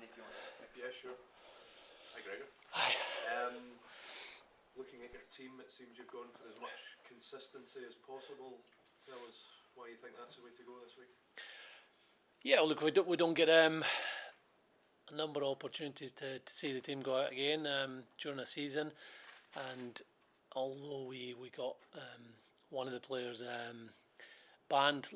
Andy, if you want to pick. Yeah, sure. Hi, Gregor. Hi. Looking at your team, it seems you've gone for as much consistency as possible. Tell us why you think that's the way to go this week. Yeah, look, we don't get a number of opportunities to see the team go out again during a season, and although we got one of the players banned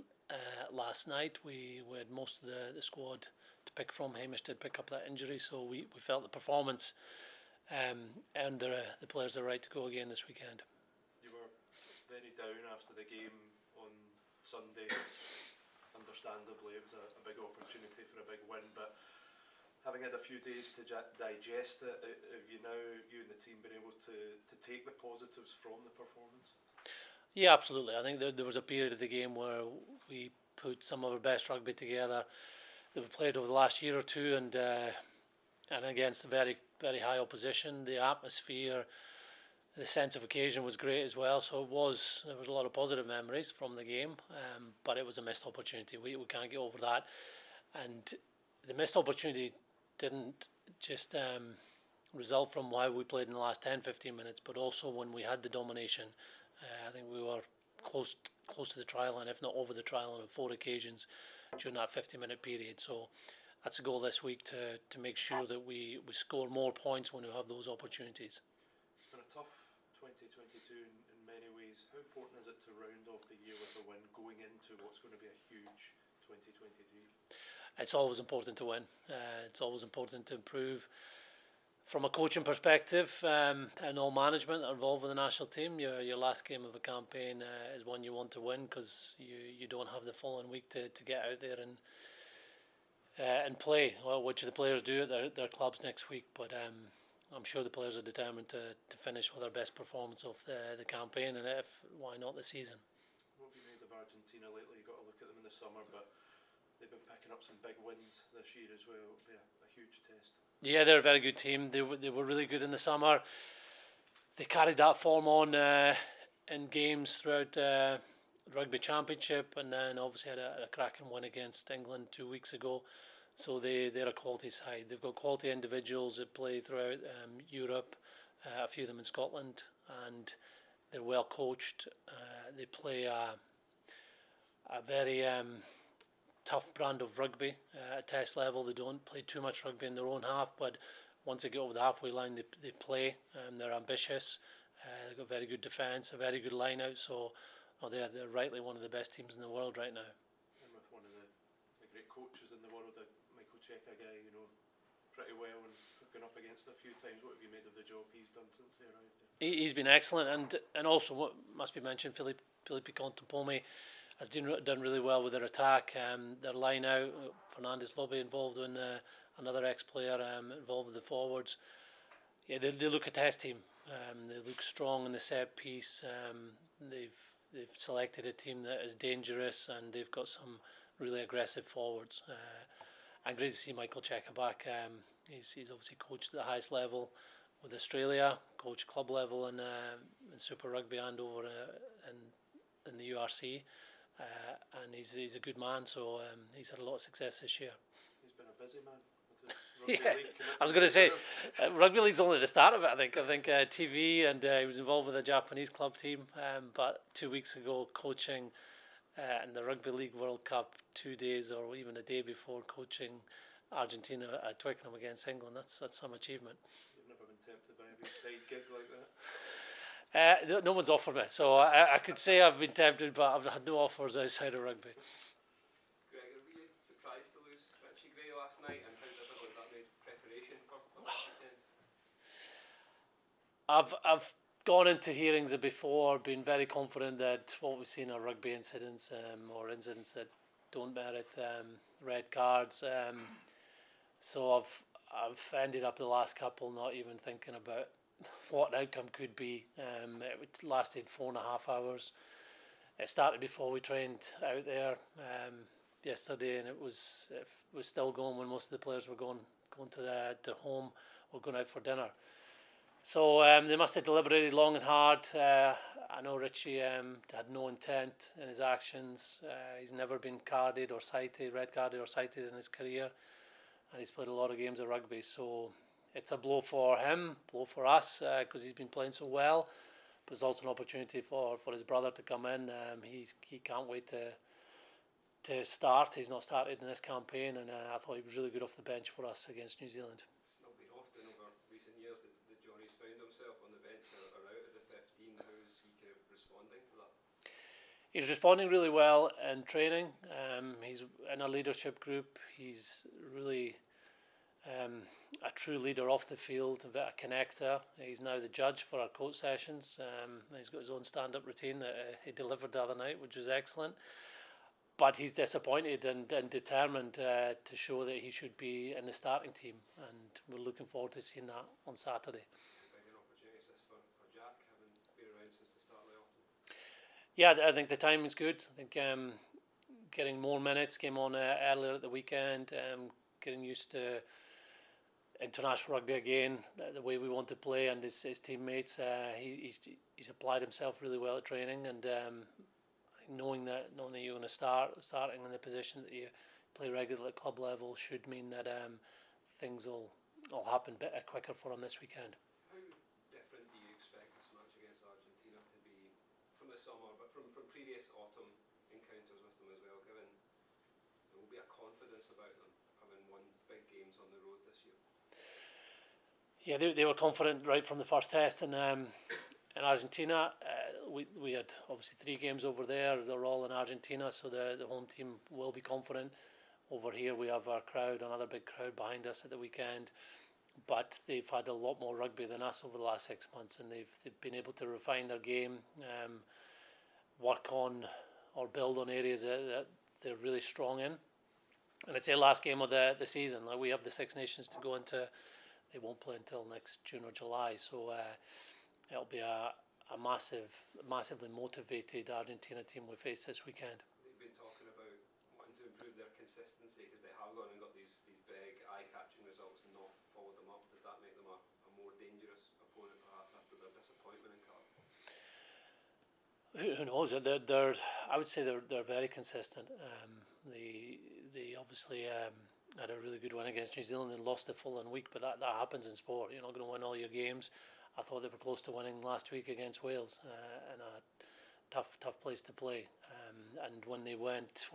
last night, we had most of the squad to pick from. Hamish did pick up that injury, so we felt the performance earned the players the right to go again this weekend. You were very down after the game on Sunday. Understandably, it was a big opportunity for a big win, but having had a few days to digest it, have you and the team, been able to take the positives from the performance? Yeah, absolutely. I think there was a period of the game where we put some of our best rugby together that we played over the last year or two, and against a very, very high opposition. The atmosphere, the sense of occasion was great as well. So there was a lot of positive memories from the game, but it was a missed opportunity. We can't get over that, and the missed opportunity didn't just result from how we played in the last 10-15 minutes, but also when we had the domination. I think we were close to the try line, if not over the try line, on 4 occasions during that 50-minute period. So that's a goal this week to make sure that we score more points when we have those opportunities. It's been a tough 2022 in many ways. How important is it to round off the year with a win going into what's going to be a huge 2023? It's always important to win. It's always important to improve. From a coaching perspective, and all management are involved with the national team, your last game of a campaign is one you want to win, because you don't have the following week to get out there and play, well, which the players do at their clubs next week. But I'm sure the players are determined to finish with their best performance of the campaign, and why not the season. What have you made of Argentina lately? You've got to look at them in the summer, but they've been picking up some big wins this year as well. It'll be a huge test. Yeah, they're a very good team. They were really good in the summer. They carried that form on in games throughout the Rugby Championship, and then obviously had a cracking win against England 2 weeks ago. So they're a quality side. They've got quality individuals that play throughout Europe, a few of them in Scotland, and they're well coached. They play a very tough brand of rugby at test level. They don't play too much rugby in their own half, but once they get over the halfway line, they play. They're ambitious. They've got very good defence, a very good line out. So they're rightly one of the best teams in the world right now. And with one of the great coaches in the world, Michael Cheika guy, pretty well, and we've gone up against a few times. What have you made of the job he's done since he arrived there? He's been excellent, and also what must be mentioned, Felipe Contempomi has done really well with their attack. Their line out, Fernandez Lobby involved in another ex-player involved with the forwards. Yeah, they look a test team. They look strong in the set piece. They've selected a team that is dangerous, and they've got some really aggressive forwards. And great to see Michael Cheika back. He's obviously coached at the highest level with Australia, coached club level in Super Rugby and over in the URC. And he's a good man, so he's had a lot of success this year. He's been a busy man with his Rugby League. I was going to say, Rugby League's only the start of it, I think. TV, and he was involved with the Japanese club team, but 2 weeks ago coaching in the Rugby League World Cup, 2 days or even a day before, coaching Argentina at Twickenham against England. That's some achievement. You've never been tempted by a big side gig like that? No one's offered me, so I could say I've been tempted, but I've had no offers outside of rugby. Gregor, were you surprised to lose Richie Gray last night, and how difficult that made preparation for this weekend? I've gone into hearings before, been very confident that what we've seen are rugby incidents, or incidents that don't merit red cards. So I've ended up the last couple not even thinking about what an outcome could be. It lasted 4.5 hours. It started before we trained out there yesterday, and it was still going when most of the players were going to home or going out for dinner. So they must have deliberated long and hard. I know Richie had no intent in his actions. He's never been red carded or cited in his career. and he's played a lot of games of rugby. So it's a blow for him, blow for us, because he's been playing so well. But it's also an opportunity for his brother to come in. He can't wait to start. He's not started in this campaign, and I thought he was really good off the bench for us against New Zealand. It's not been often over recent years that Johnny's found himself on the bench or out of the 15. How's he kind of responding to that? He's responding really well in training. He's in a leadership group. He's really a true leader off the field, a connector. He's now the judge for our coach sessions. He's got his own stand-up routine that he delivered the other night, which was excellent. But he's disappointed and determined to show that he should be in the starting team, and we're looking forward to seeing that on Saturday. Big an opportunity is this for Jack, having been around since the start of the autumn? Yeah, I think the timing's good. I think getting more minutes, came on earlier at the weekend, getting used to international rugby again, the way we want to play, and his teammates. He's applied himself really well at training, and knowing that you're going to starting in the position that you play regularly at club level should mean that things will happen a bit quicker for him this weekend. How different do you expect this match against Argentina to be from the summer, but from previous autumn encounters with them as well, given there will be a confidence about them having won big games on the road this year? Yeah, they were confident right from the first test, and in Argentina, we had obviously 3 games over there. They're all in Argentina, so the home team will be confident. Over here, we have our crowd, another big crowd behind us at the weekend. But they've had a lot more rugby than us over the last 6 months, and they've been able to refine their game, work on or build on areas that they're really strong in. And it's their last game of the season. Like, we have the Six Nations to go into. They won't play until next June or July, so it'll be a massively motivated Argentina team we face this weekend. They've been talking about wanting to improve their consistency because they have gone and got these big eye-catching results and not followed them up. Does that make them a more dangerous opponent perhaps after their disappointment in Cardiff? Who knows? I would say they're very consistent. They obviously had a really good win against New Zealand and lost the following week, but that happens in sport. You're not going to win all your games. I thought they were close to winning last week against Wales, in a tough place to play. And when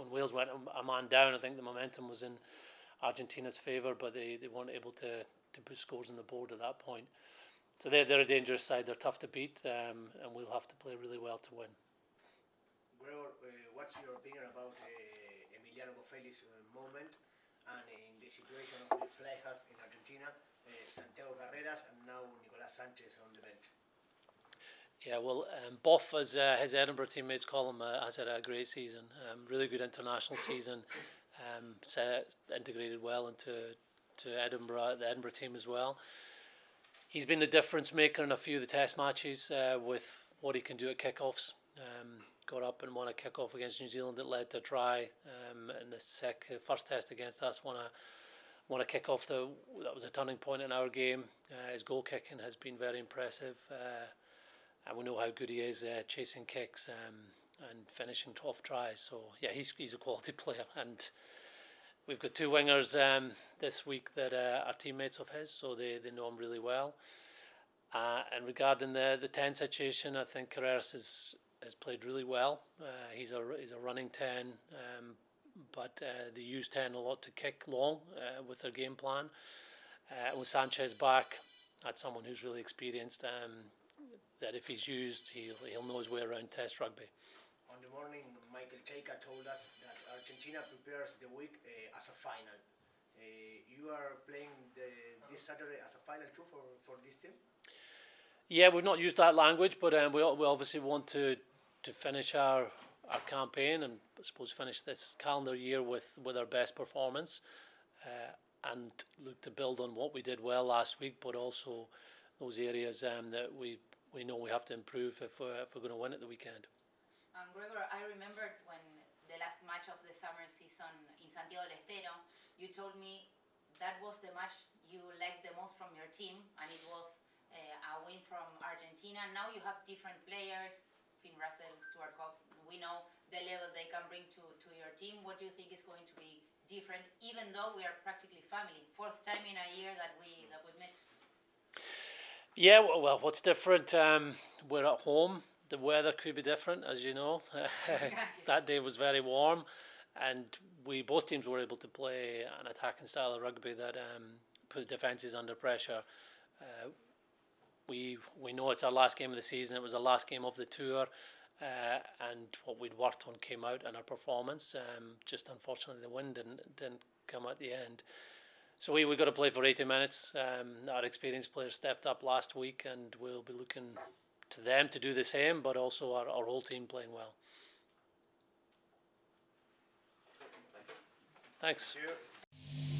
Wales went a man down, I think the momentum was in Argentina's favour, but they weren't able to put scores on the board at that point. So they're a dangerous side. They're tough to beat, and we'll have to play really well to win. Gregor, what's your opinion about Emiliano Boffelli's moment and in the situation of the fly half in Argentina, Santiago Carreras and now Nicolás Sánchez on the bench? Yeah, well, Boff, as his Edinburgh teammates call him, has had a great season. Really good international season. Integrated well into the Edinburgh team as well. He's been the difference maker in a few of the test matches with what he can do at kickoffs. Got up and won a kickoff against New Zealand that led to a try. In the first test against us, won a kickoff that was a turning point in our game. His goal kicking has been very impressive, and we know how good he is chasing kicks and finishing off tries. So yeah, he's a quality player, and we've got 2 wingers this week that are teammates of his, so they know him really well. And regarding the 10 situation, I think Carreras has played really well. He's a running 10, but they use 10 a lot to kick long with their game plan. With Sanchez back, that's someone who's really experienced, that if he's used, he'll know his way around test rugby. On the morning, Michael Cheika told us that Argentina prepares the week as a final. You are playing this Saturday as a final too for this team? Yeah, we've not used that language, but we obviously want to finish our campaign and I suppose finish this calendar year with our best performance, and look to build on what we did well last week, but also those areas that we know we have to improve if we're going to win at the weekend. Gregor, I remembered when the last match of the summer season in Santiago del Estero, you told me that was the match you liked the most from your team, and it was a win from Argentina. Now you have different players, Finn Russell, Stuart Cobb. We know the level they can bring to your team. What do you think is going to be different, even though we are practically family. Fourth time in a year that we met. Yeah, well, what's different? We're at home. The weather could be different, as you know. That day was very warm, and both teams were able to play an attacking style of rugby that put the defences under pressure. We know it's our last game of the season. It was the last game of the tour, and what we'd worked on came out in our performance. Just unfortunately, the wind didn't come at the end. So we got to play for 80 minutes. Our experienced players stepped up last week, and we'll be looking to them to do the same, but also our whole team playing well. Thanks. Cheers.